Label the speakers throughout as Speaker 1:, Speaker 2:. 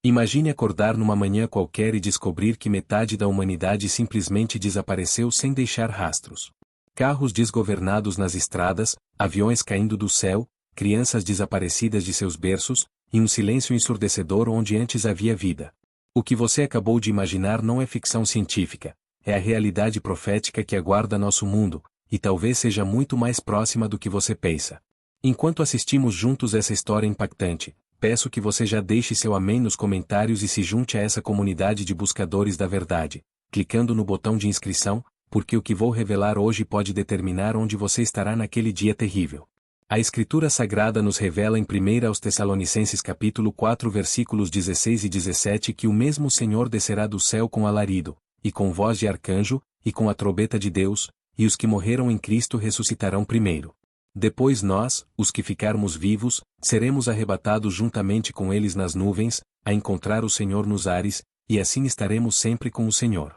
Speaker 1: Imagine acordar numa manhã qualquer e descobrir que metade da humanidade simplesmente desapareceu sem deixar rastros. Carros desgovernados nas estradas, aviões caindo do céu, crianças desaparecidas de seus berços, e um silêncio ensurdecedor onde antes havia vida. O que você acabou de imaginar não é ficção científica, é a realidade profética que aguarda nosso mundo, e talvez seja muito mais próxima do que você pensa. Enquanto assistimos juntos essa história impactante, peço que você já deixe seu amém nos comentários e se junte a essa comunidade de buscadores da verdade, clicando no botão de inscrição, porque o que vou revelar hoje pode determinar onde você estará naquele dia terrível. A Escritura Sagrada nos revela em 1 aos Tessalonicenses capítulo 4 versículos 16 e 17 que o mesmo Senhor descerá do céu com alarido, e com voz de arcanjo, e com a trombeta de Deus, e os que morreram em Cristo ressuscitarão primeiro. Depois nós, os que ficarmos vivos, seremos arrebatados juntamente com eles nas nuvens, a encontrar o Senhor nos ares, e assim estaremos sempre com o Senhor.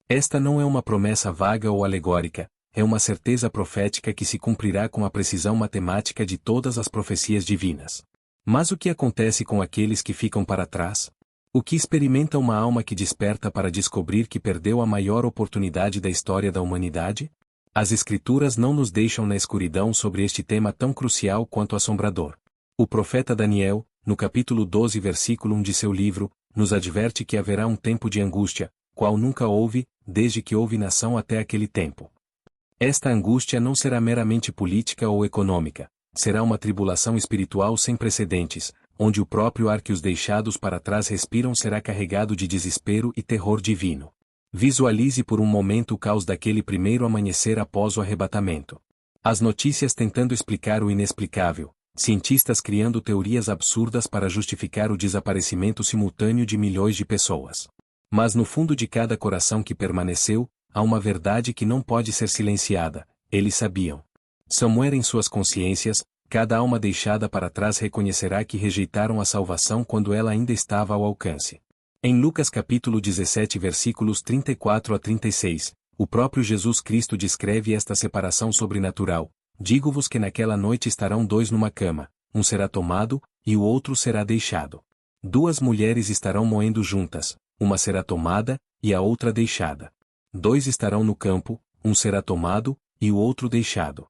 Speaker 1: Esta não é uma promessa vaga ou alegórica, é uma certeza profética que se cumprirá com a precisão matemática de todas as profecias divinas. Mas o que acontece com aqueles que ficam para trás? O que experimenta uma alma que desperta para descobrir que perdeu a maior oportunidade da história da humanidade? As Escrituras não nos deixam na escuridão sobre este tema tão crucial quanto assombrador. O profeta Daniel, no capítulo 12 versículo 1 de seu livro, nos adverte que haverá um tempo de angústia, qual nunca houve, desde que houve nação até aquele tempo. Esta angústia não será meramente política ou econômica, será uma tribulação espiritual sem precedentes, onde o próprio ar que os deixados para trás respiram será carregado de desespero e terror divino. Visualize por um momento o caos daquele primeiro amanhecer após o arrebatamento. As notícias tentando explicar o inexplicável, cientistas criando teorias absurdas para justificar o desaparecimento simultâneo de milhões de pessoas. Mas no fundo de cada coração que permaneceu, há uma verdade que não pode ser silenciada, eles sabiam. Somewhere em suas consciências, cada alma deixada para trás reconhecerá que rejeitaram a salvação quando ela ainda estava ao alcance. Em Lucas capítulo 17 versículos 34 a 36, o próprio Jesus Cristo descreve esta separação sobrenatural. Digo-vos que naquela noite estarão dois numa cama, um será tomado, e o outro será deixado. Duas mulheres estarão moendo juntas, uma será tomada, e a outra deixada. Dois estarão no campo, um será tomado, e o outro deixado.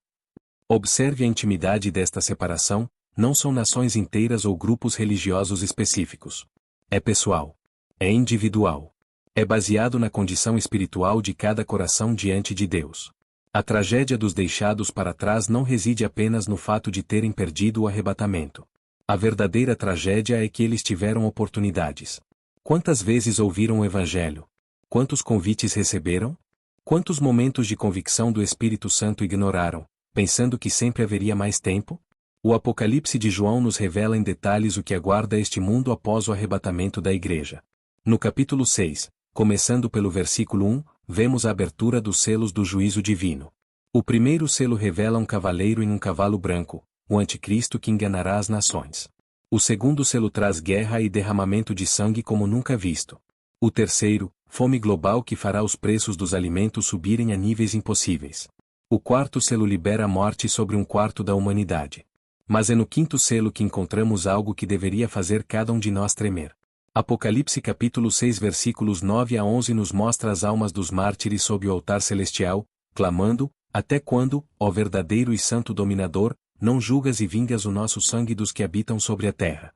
Speaker 1: Observe a intimidade desta separação, não são nações inteiras ou grupos religiosos específicos. É pessoal. É individual. É baseado na condição espiritual de cada coração diante de Deus. A tragédia dos deixados para trás não reside apenas no fato de terem perdido o arrebatamento. A verdadeira tragédia é que eles tiveram oportunidades. Quantas vezes ouviram o Evangelho? Quantos convites receberam? Quantos momentos de convicção do Espírito Santo ignoraram, pensando que sempre haveria mais tempo? O Apocalipse de João nos revela em detalhes o que aguarda este mundo após o arrebatamento da Igreja. No capítulo 6, começando pelo versículo 1, vemos a abertura dos selos do juízo divino. O primeiro selo revela um cavaleiro em um cavalo branco, o anticristo que enganará as nações. O segundo selo traz guerra e derramamento de sangue como nunca visto. O terceiro, fome global que fará os preços dos alimentos subirem a níveis impossíveis. O quarto selo libera a morte sobre um quarto da humanidade. Mas é no quinto selo que encontramos algo que deveria fazer cada um de nós tremer. Apocalipse capítulo 6 versículos 9 a 11 nos mostra as almas dos mártires sob o altar celestial, clamando: até quando, ó verdadeiro e santo dominador, não julgas e vingas o nosso sangue dos que habitam sobre a terra?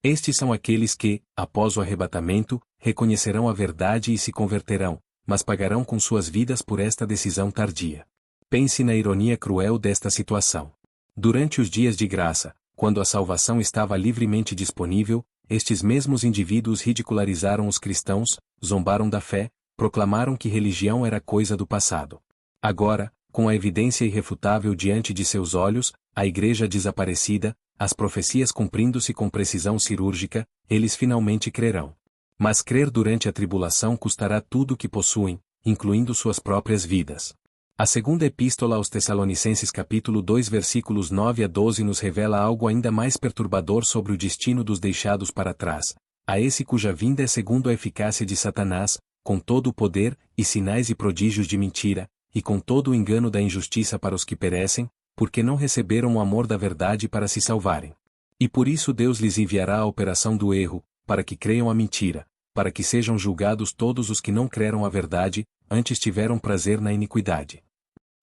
Speaker 1: Estes são aqueles que, após o arrebatamento, reconhecerão a verdade e se converterão, mas pagarão com suas vidas por esta decisão tardia. Pense na ironia cruel desta situação. Durante os dias de graça, quando a salvação estava livremente disponível, estes mesmos indivíduos ridicularizaram os cristãos, zombaram da fé, proclamaram que religião era coisa do passado. Agora, com a evidência irrefutável diante de seus olhos, a igreja desaparecida, as profecias cumprindo-se com precisão cirúrgica, eles finalmente crerão. Mas crer durante a tribulação custará tudo o que possuem, incluindo suas próprias vidas. A segunda epístola aos Tessalonicenses capítulo 2 versículos 9 a 12 nos revela algo ainda mais perturbador sobre o destino dos deixados para trás, a esse cuja vinda é segundo a eficácia de Satanás, com todo o poder, e sinais e prodígios de mentira, e com todo o engano da injustiça para os que perecem, porque não receberam o amor da verdade para se salvarem. E por isso Deus lhes enviará a operação do erro, para que creiam a mentira, para que sejam julgados todos os que não creram a verdade, antes tiveram prazer na iniquidade.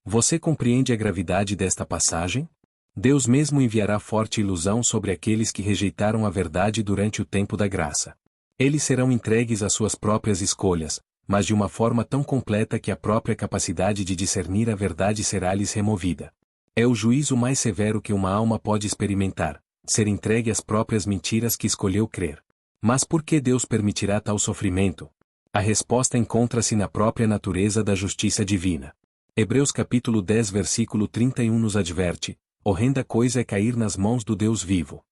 Speaker 1: Você compreende a gravidade desta passagem? Deus mesmo enviará forte ilusão sobre aqueles que rejeitaram a verdade durante o tempo da graça. Eles serão entregues às suas próprias escolhas, mas de uma forma tão completa que a própria capacidade de discernir a verdade será-lhes removida. É o juízo mais severo que uma alma pode experimentar, ser entregue às próprias mentiras que escolheu crer. Mas por que Deus permitirá tal sofrimento? A resposta encontra-se na própria natureza da justiça divina. Hebreus capítulo 10 versículo 31 nos adverte: horrenda coisa é cair nas mãos do Deus vivo.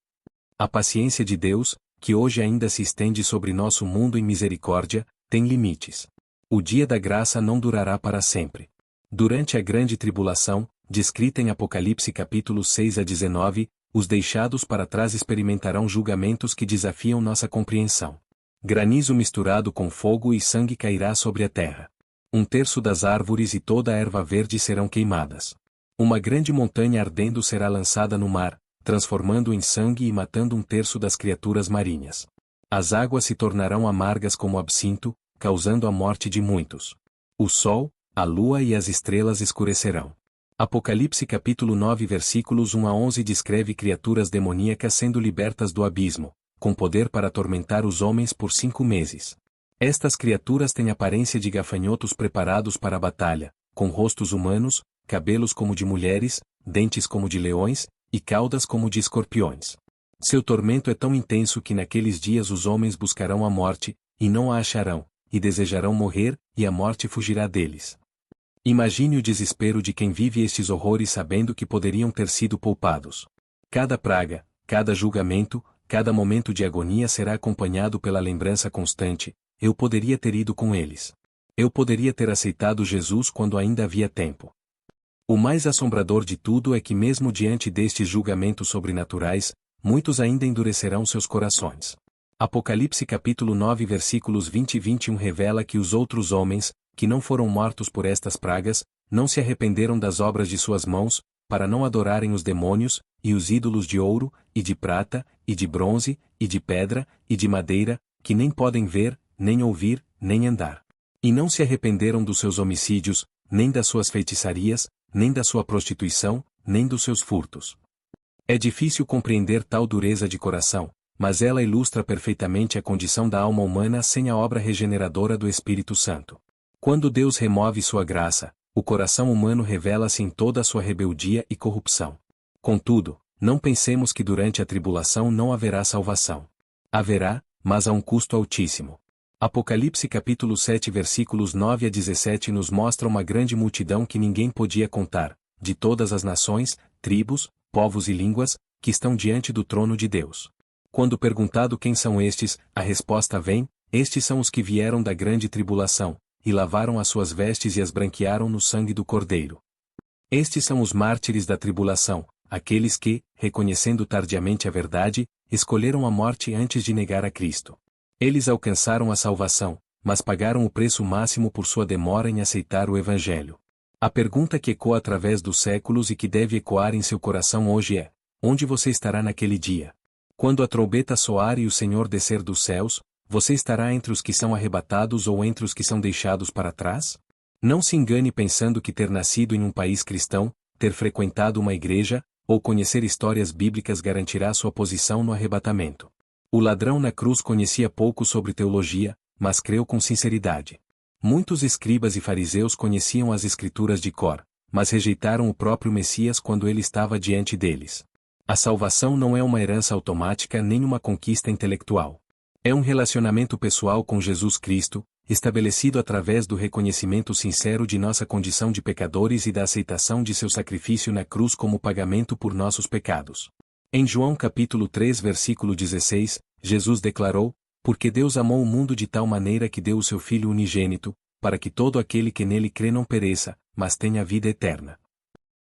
Speaker 1: A paciência de Deus, que hoje ainda se estende sobre nosso mundo em misericórdia, tem limites. O dia da graça não durará para sempre. Durante a grande tribulação, descrita em Apocalipse capítulo 6 a 19, os deixados para trás experimentarão julgamentos que desafiam nossa compreensão. Granizo misturado com fogo e sangue cairá sobre a terra. 1/3 das árvores e toda a erva verde serão queimadas. Uma grande montanha ardendo será lançada no mar, transformando em sangue e matando 1/3 das criaturas marinhas. As águas se tornarão amargas como absinto, causando a morte de muitos. O sol, a lua e as estrelas escurecerão. Apocalipse capítulo 9 versículos 1 a 11 descreve criaturas demoníacas sendo libertas do abismo, com poder para atormentar os homens por 5 meses. Estas criaturas têm aparência de gafanhotos preparados para a batalha, com rostos humanos, cabelos como de mulheres, dentes como de leões, e caudas como de escorpiões. Seu tormento é tão intenso que naqueles dias os homens buscarão a morte, e não a acharão, e desejarão morrer, e a morte fugirá deles. Imagine o desespero de quem vive estes horrores sabendo que poderiam ter sido poupados. Cada praga, cada julgamento, cada momento de agonia será acompanhado pela lembrança constante: eu poderia ter ido com eles. Eu poderia ter aceitado Jesus quando ainda havia tempo. O mais assombrador de tudo é que mesmo diante destes julgamentos sobrenaturais, muitos ainda endurecerão seus corações. Apocalipse capítulo 9 versículos 20 e 21 revela que os outros homens, que não foram mortos por estas pragas, não se arrependeram das obras de suas mãos, para não adorarem os demônios, e os ídolos de ouro, e de prata, e de bronze, e de pedra, e de madeira, que nem podem ver, nem ouvir, nem andar. E não se arrependeram dos seus homicídios, nem das suas feitiçarias, nem da sua prostituição, nem dos seus furtos. É difícil compreender tal dureza de coração, mas ela ilustra perfeitamente a condição da alma humana sem a obra regeneradora do Espírito Santo. Quando Deus remove sua graça, o coração humano revela-se em toda a sua rebeldia e corrupção. Contudo, não pensemos que durante a tribulação não haverá salvação. Haverá, mas a um custo altíssimo. Apocalipse capítulo 7 versículos 9 a 17 nos mostra uma grande multidão que ninguém podia contar, de todas as nações, tribos, povos e línguas, que estão diante do trono de Deus. Quando perguntado quem são estes, a resposta vem: estes são os que vieram da grande tribulação, e lavaram as suas vestes e as branquearam no sangue do Cordeiro. Estes são os mártires da tribulação, aqueles que, reconhecendo tardiamente a verdade, escolheram a morte antes de negar a Cristo. Eles alcançaram a salvação, mas pagaram o preço máximo por sua demora em aceitar o Evangelho. A pergunta que ecoa através dos séculos e que deve ecoar em seu coração hoje é: onde você estará naquele dia? Quando a trombeta soar e o Senhor descer dos céus, você estará entre os que são arrebatados ou entre os que são deixados para trás? Não se engane pensando que ter nascido em um país cristão, ter frequentado uma igreja, ou conhecer histórias bíblicas garantirá sua posição no arrebatamento. O ladrão na cruz conhecia pouco sobre teologia, mas creu com sinceridade. Muitos escribas e fariseus conheciam as Escrituras de cor, mas rejeitaram o próprio Messias quando ele estava diante deles. A salvação não é uma herança automática nem uma conquista intelectual. É um relacionamento pessoal com Jesus Cristo, estabelecido através do reconhecimento sincero de nossa condição de pecadores e da aceitação de seu sacrifício na cruz como pagamento por nossos pecados. Em João capítulo 3 versículo 16, Jesus declarou: porque Deus amou o mundo de tal maneira que deu o seu Filho unigênito, para que todo aquele que nele crê não pereça, mas tenha vida eterna.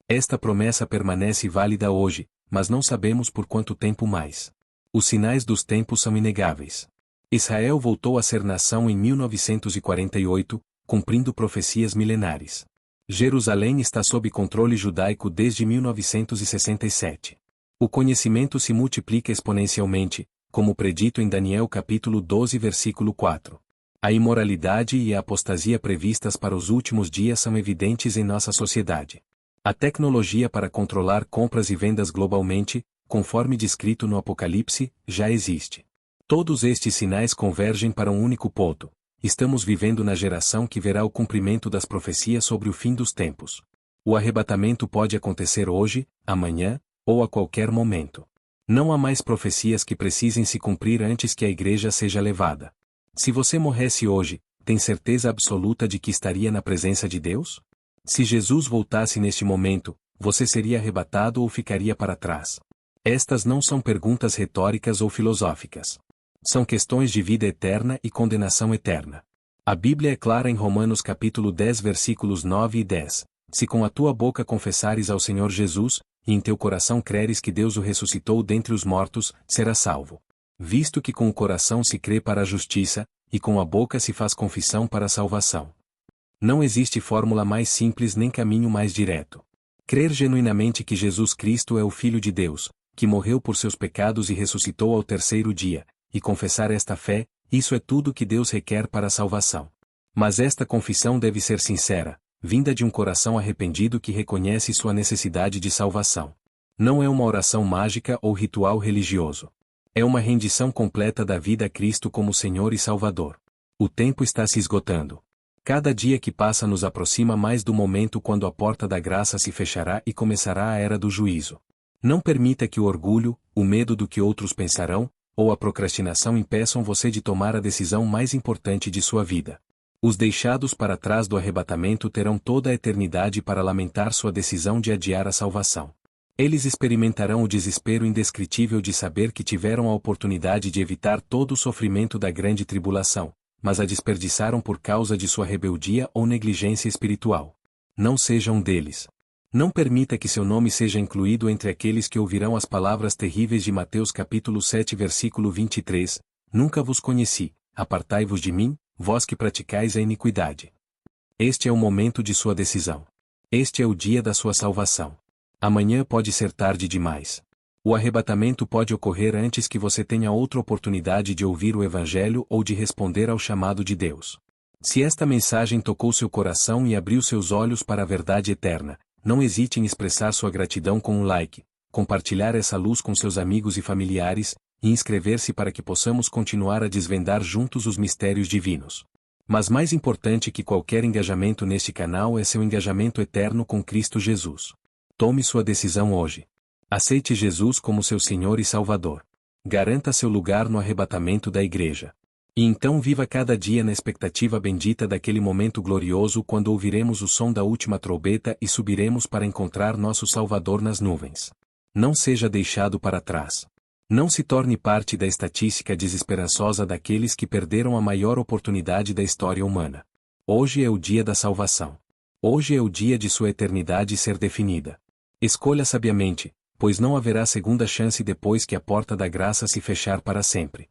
Speaker 1: Esta promessa permanece válida hoje, mas não sabemos por quanto tempo mais. Os sinais dos tempos são inegáveis. Israel voltou a ser nação em 1948, cumprindo profecias milenares. Jerusalém está sob controle judaico desde 1967. O conhecimento se multiplica exponencialmente, como predito em Daniel capítulo 12 versículo 4. A imoralidade e a apostasia previstas para os últimos dias são evidentes em nossa sociedade. A tecnologia para controlar compras e vendas globalmente, conforme descrito no Apocalipse, já existe. Todos estes sinais convergem para um único ponto: estamos vivendo na geração que verá o cumprimento das profecias sobre o fim dos tempos. O arrebatamento pode acontecer hoje, amanhã, ou a qualquer momento. Não há mais profecias que precisem se cumprir antes que a igreja seja levada. Se você morresse hoje, tem certeza absoluta de que estaria na presença de Deus? Se Jesus voltasse neste momento, você seria arrebatado ou ficaria para trás? Estas não são perguntas retóricas ou filosóficas. São questões de vida eterna e condenação eterna. A Bíblia é clara em Romanos capítulo 10 versículos 9 e 10. Se com a tua boca confessares ao Senhor Jesus, e em teu coração creres que Deus o ressuscitou dentre os mortos, serás salvo. Visto que com o coração se crê para a justiça, e com a boca se faz confissão para a salvação. Não existe fórmula mais simples nem caminho mais direto. Crer genuinamente que Jesus Cristo é o Filho de Deus, que morreu por seus pecados e ressuscitou ao terceiro dia, e confessar esta fé, isso é tudo que Deus requer para a salvação. Mas esta confissão deve ser sincera, vinda de um coração arrependido que reconhece sua necessidade de salvação. Não é uma oração mágica ou ritual religioso. É uma rendição completa da vida a Cristo como Senhor e Salvador. O tempo está se esgotando. Cada dia que passa nos aproxima mais do momento quando a porta da graça se fechará e começará a era do juízo. Não permita que o orgulho, o medo do que outros pensarão, ou a procrastinação impeçam você de tomar a decisão mais importante de sua vida. Os deixados para trás do arrebatamento terão toda a eternidade para lamentar sua decisão de adiar a salvação. Eles experimentarão o desespero indescritível de saber que tiveram a oportunidade de evitar todo o sofrimento da grande tribulação, mas a desperdiçaram por causa de sua rebeldia ou negligência espiritual. Não seja um deles. Não permita que seu nome seja incluído entre aqueles que ouvirão as palavras terríveis de Mateus capítulo 7 versículo 23, Nunca vos conheci, apartai-vos de mim, vós que praticais a iniquidade. Este é o momento de sua decisão. Este é o dia da sua salvação. Amanhã pode ser tarde demais. O arrebatamento pode ocorrer antes que você tenha outra oportunidade de ouvir o Evangelho ou de responder ao chamado de Deus. Se esta mensagem tocou seu coração e abriu seus olhos para a verdade eterna, não hesite em expressar sua gratidão com um like, compartilhar essa luz com seus amigos e familiares, e inscrever-se para que possamos continuar a desvendar juntos os mistérios divinos. Mas mais importante que qualquer engajamento neste canal é seu engajamento eterno com Cristo Jesus. Tome sua decisão hoje. Aceite Jesus como seu Senhor e Salvador. Garanta seu lugar no arrebatamento da igreja. E então viva cada dia na expectativa bendita daquele momento glorioso quando ouviremos o som da última trombeta e subiremos para encontrar nosso Salvador nas nuvens. Não seja deixado para trás. Não se torne parte da estatística desesperançosa daqueles que perderam a maior oportunidade da história humana. Hoje é o dia da salvação. Hoje é o dia de sua eternidade ser definida. Escolha sabiamente, pois não haverá segunda chance depois que a porta da graça se fechar para sempre.